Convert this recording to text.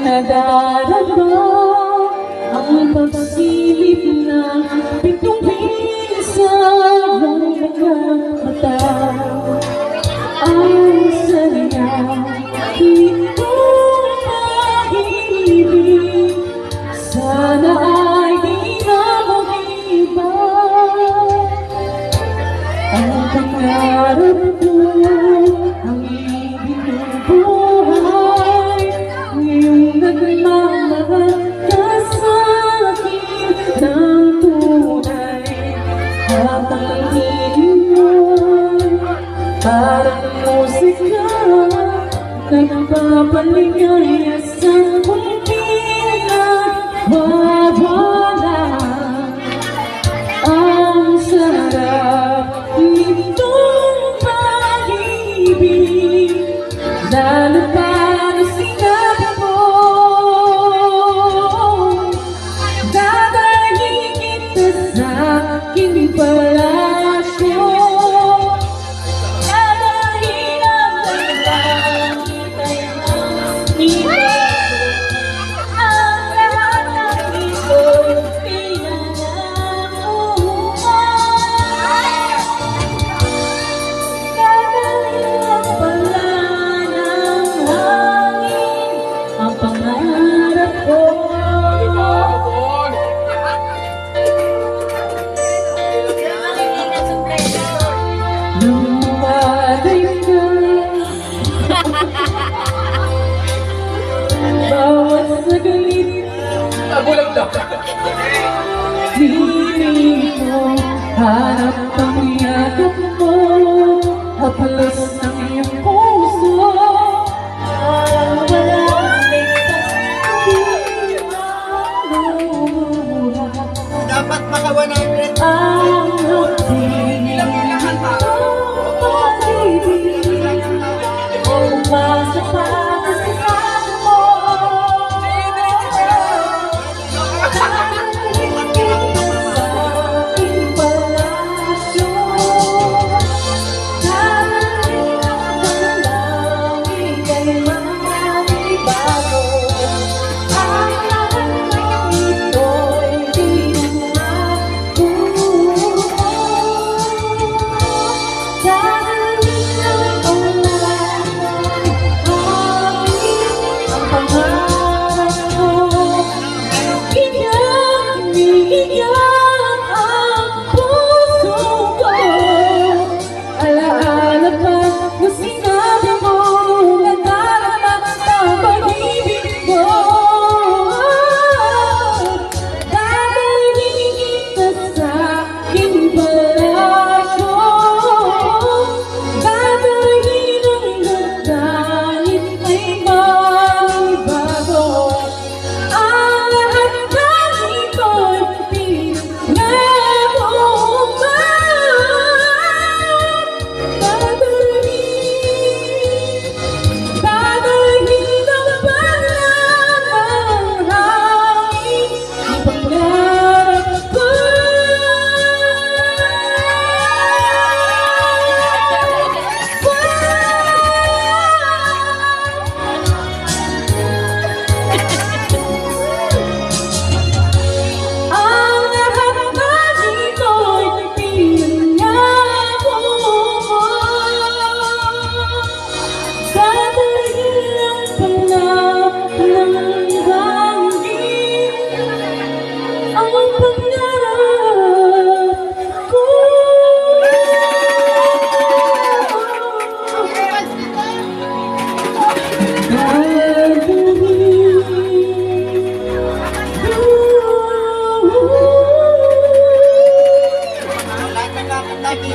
nadarama ang pagsilip ng pitong-pin sa iyong mga mata. Ang saya itong pag-ibig, sana ay di na mag-iba. Ang pangarap ko, ang ibig ng buhay, ngayong nagmamahal ka sa akin ng tunay. Habang ang hiling mo'y parang musika, nagpapaligaya sa kunting nagwawala. Ang sarap nitong pag-ibig, lalo pa na sinabi mo, dadalhin kita sa aking palasyo. Dadalhin ang langit ay ang lahat ng ito'y pinangako mo. Dadalhin ang pala ng hangin ang pangarap ko. Lumagay ka bawat sagalit, piling ko, hanap ang yakap mo, haplos ng iyong puso. Walang ligtas, di mamura Dapat maka 100. ang hapdi ng pag-ibig. Umasa pa